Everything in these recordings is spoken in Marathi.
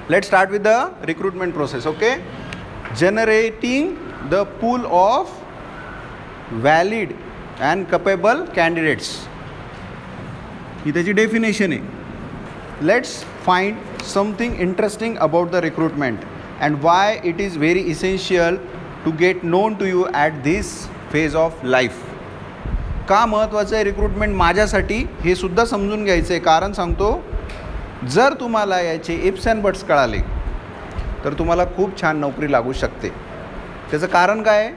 Let's start with the recruitment process. Okay, generating the pool of valid and capable candidates. ही त्याची definition आहे. Let's find something interesting about the recruitment and why it is very essential to get known to you at this phase of life. का महत्त्वाचं आहे रिक्रूटमेंट माझ्यासाठी हे सुद्धा समजून घ्यायचं आहे. कारण सांगतो, जर तुम्हाला याचे इफ्स अँड बट्स कळाले तर तुम्हाला खूप छान नोकरी लागू शकते. त्याचं कारण काय?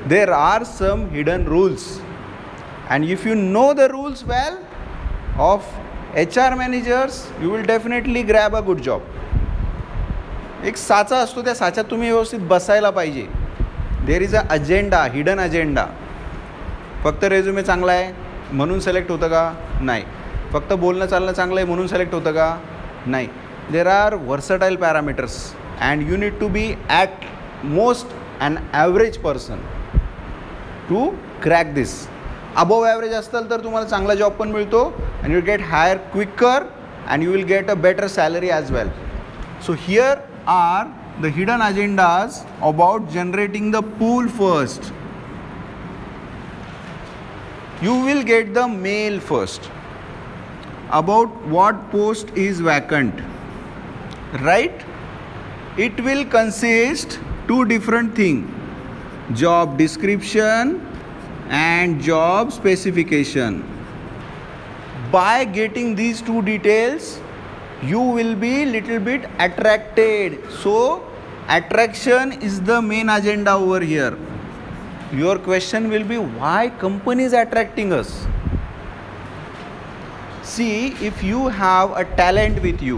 There are some hidden rules and if you know the rules well of HR managers you will definitely grab a good job. एक साचा असतो, त्या साच्यात तुम्ही व्यवस्थित बसायला पाहिजे. There is a agenda, hidden agenda. फक्त रेझ्युमे चांगला आहे म्हणून सिलेक्ट होतं का? नाही. फक्त बोलणं चालणं चांगलं आहे म्हणून सिलेक्ट होतं का? नाही. There are versatile parameters and you need to be at most an average person to crack this. Above average असेल तर तुम्हाला चांगला जॉब पण मिळतो and you get higher quicker and you will get a better salary as well. So here are the hidden agendas about generating the pool first. You will get the mail first about what post is vacant, right? It will consist two different things, job description and job specification. By getting these two details you will be little bit attracted. So attraction is the main agenda over here. Your question will be, why company is attracting us? See, if you have a talent with you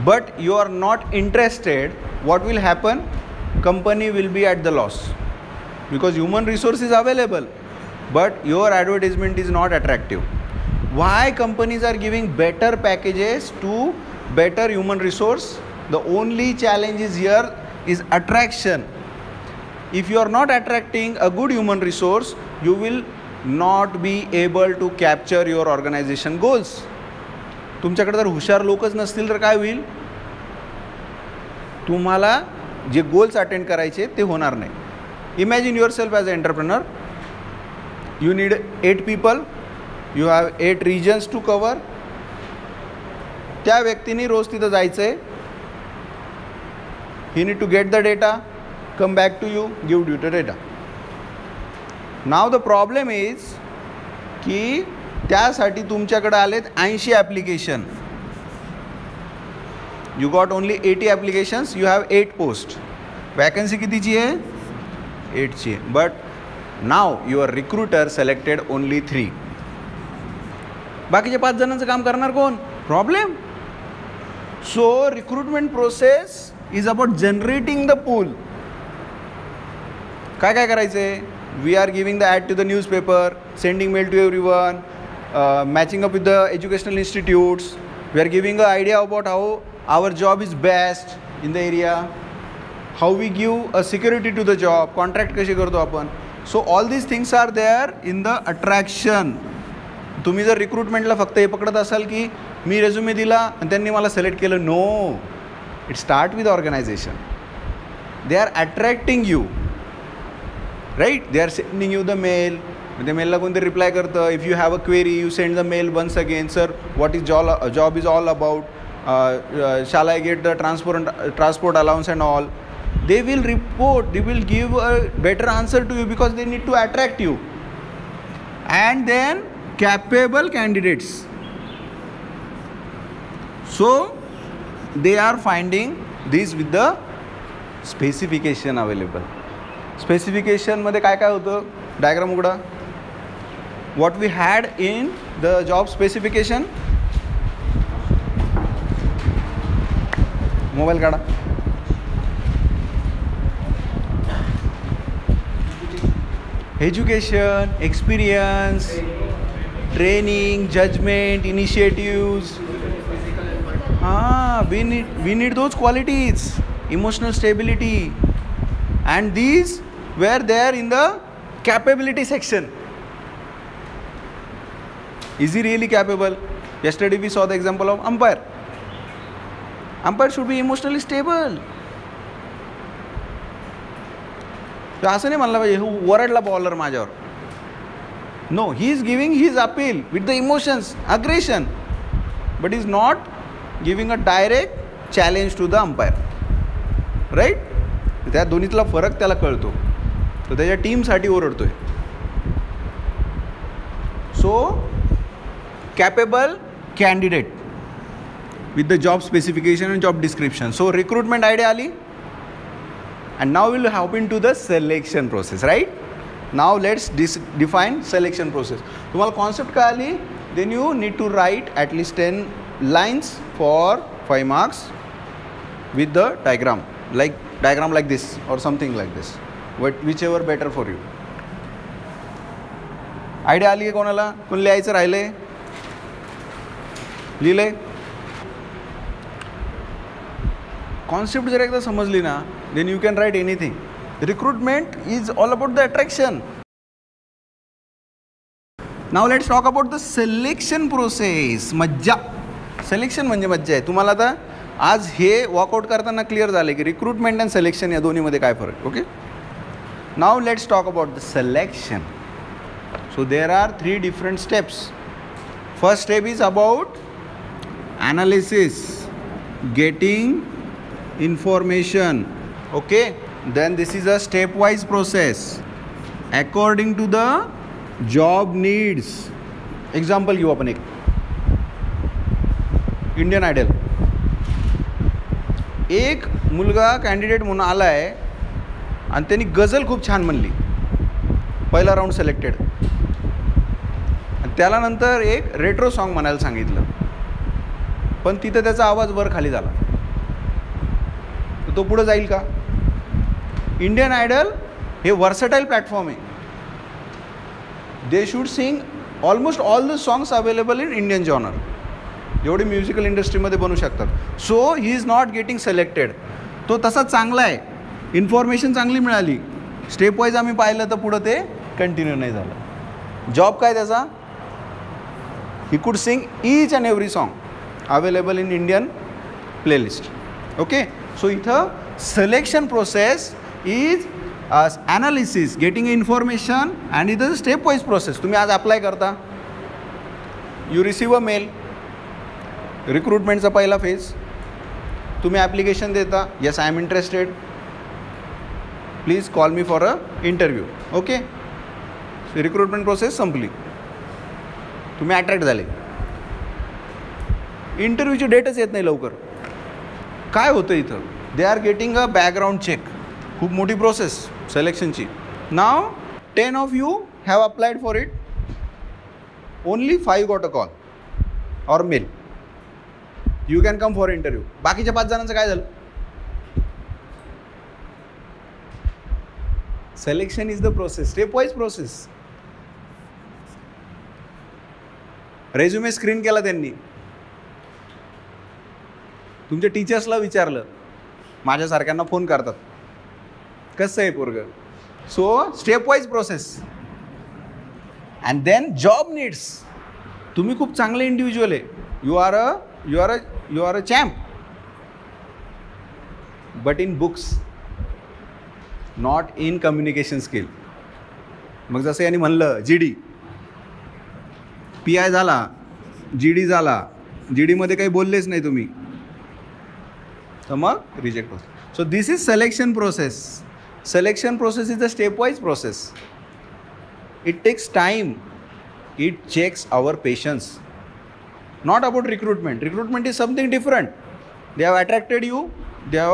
but you are not interested, what will happen? Company will be at the loss because human resource is available but your advertisement is not attractive. Why companies are giving better packages to better human resource? The only challenge is here is attraction. If you are not attracting a good human resource, you will not be able to capture your organization goals. तुमच्याकडे जर हुशार लोकच नसतील तर काय होईल? तुम्हाला जे गोल्स अटेंड करायचे ते होणार नाही. Imagine yourself as an entrepreneur. You need 8 people, you have 8 regions to cover. त्या व्यक्तीने रोज तिथं जायचं आहे. He need to get the data, come back to you, give you the data. Now the problem is की त्यासाठी तुमच्याकडे आलेत 80 application. You got only 80 applications, you have 8 posts. Vacancy कितीची आहे? 8ची आहे. But now your recruiter selected only 3. बाकीचे 5 जणांचं काम करणार कोण? Problem. So recruitment process is about generating the pool. काय काय करायचं आहे? We are giving the ad to the newspaper, sending mail to everyone, matching up with the educational institutes. We are giving a idea about how our job is best in the area, how we give a security to the job, contract कशी करतो आपण. So all these things are there in the attraction. तुम्ही जर रिक्रुटमेंटला फक्त हे पकडत असाल की मी रेझ्युमे दिला आणि त्यांनी मला सिलेक्ट केलं, no. It start with organization. They are attracting you, right? They are sending you the mail. The mail ला कोणतरी रिप्लाय करतं. If you have a query you send the mail once again, sir what is job is all about, shall I get the transport allowance and all. They will report, they will give a better answer to you because they need to attract you. And then capable candidates, so they are finding these with the specification available. स्पेसिफिकेशनमध्ये काय काय होतं? डायग्राम उघडा. What we had in the job specification. Mobile काढा. Education, experience, training, judgement, initiatives. We need those qualities. Emotional stability. And these were there in the capability section. Is he really capable? Yesterday we saw the example of umpire. Umpire should be emotionally stable. तर असं नाही म्हणलं पाहिजे वरडला बॉलर माझ्यावर. No, he is giving his appeal with the emotions, aggression, but is not giving a direct challenge to the umpire. Right? त्या दोन्हीतला फरक त्याला कळतो. तो त्याच्या टीमसाठी ओरडतोय. So, capable candidate with the job specification and job description. So, recruitment idea आली. And now we'll hop into the selection process, right? Now let's define selection process. तुम्हाला concept कळाली, then you need to write at least 10 lines for 5 marks with the diagram like this or something like this, whichever better for you. Idea आली आहे कोणाला? कोण लिहायचं राहिले? लिहिले? कॉन्सेप्ट जर एकदा समजली ना, then you can write anything. Recruitment is all about the attraction. Now let's talk about the selection process. मज्जा. Selection म्हणजे मज्जा आहे. तुम्हाला आता आज हे वर्कआउट करताना क्लिअर झाले की रिक्रुटमेंट अँड सिलेक्शन या दोन्हीमध्ये काय फरक. Okay. Now let's talk about the selection. So there are 3 different steps. First step is about analysis, getting information. Okay. Then this is a stepwise process according to the job needs. Example घेऊ आपण एक. Indian Idol. एक मुलगा कॅन्डिडेट म्हणून आला आहे आणि त्यांनी गझल खूप छान म्हणली. पहिला राऊंड सिलेक्टेड. आणि त्याला नंतर एक रेट्रो सॉन्ग म्हणायला सांगितलं, पण तिथं त्याचा आवाज वर खाली झाला. तर तो पुढे जाईल का? इंडियन आयडल हे वर्सटाईल प्लॅटफॉर्म आहे. They should Singh almost all the songs available in Indian genre, जेवढे म्युझिकल इंडस्ट्रीमध्ये बनू शकतात. So he is not getting selected. तो तसा चांगला आहे, इन्फॉर्मेशन चांगली मिळाली, स्टेप वाईज आम्ही पाहिलं तर पुढं ते कंटिन्यू नाही झालं. जॉब काय त्याचा? He could sing each and every song available in Indian playlist. Okay. So इथं selection process is analysis, getting information, and it is a stepwise process. तुम्ही आज अप्लाय करता, you receive a mail, रिक्रुटमेंटचा पहिला फेज. तुम्ही ॲप्लिकेशन देता, yes I am interested, please call me for a interview. Okay. Recruitment process संपली, तुम्ही अट्रॅक्ट झाले. इंटरव्ह्यूची डेटच येत नाही लवकर. काय होतं इथं? They are getting a background check. खूप मोठी प्रोसेस सिलेक्शनची. नाव 10 of you have applied for it, only 5 got a call or mail, you can come for interview. बाकीच्या 5 जणांचं काय झालं? Selection is the process, step wise process. Resume screen केला त्यांनी, तुमच्या टीचर्सला विचारलं, माझ्यासारख्यांना फोन करतात, कसं आहे पोरगं. So step wise process. And then job needs. तुम्ही खूप चांगले इंडिव्हिज्युअल आहे, you are a champ, but in books, not in communication skill. मग जसं यांनी म्हणलं GD, PI झाला, GD झाला, GDमध्ये काही बोललेच नाही तुम्ही, तर मग रिजेक्ट होतं. So this is selection process. Selection process is a stepwise process. It takes time. It checks our patience. Not about recruitment. Recruitment is something different. They have attracted you. They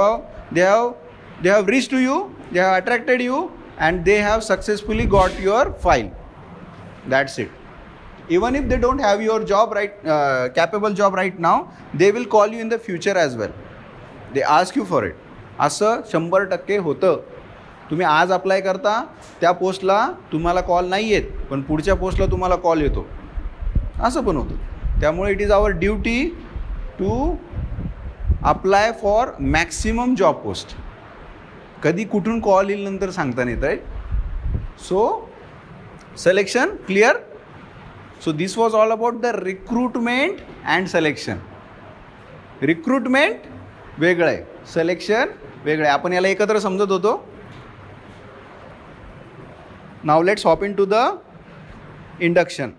have reached to you. They have attracted you, and they have successfully got your file. That's it. Even if they don't have your job capable job right now, they will call you in the future as well. They ask you for it. असं 100% होतं. तुम्ही आज अप्लाय करता, त्या पोस्टला तुम्हाला कॉल नाही येत, पण पुढच्या पोस्टला तुम्हाला कॉल येतो, असं पण होतं. त्यामुळे it is our duty to apply for maximum job post. कधी कुठून कॉल येईल नंतर सांगता नाही येत, right. So selection clear. So this was all about the recruitment and selection. Recruitment वेगळं आहे, सिलेक्शन वेगळं आहे. आपण याला एकत्र समजत होतो. Now let's hop into the induction.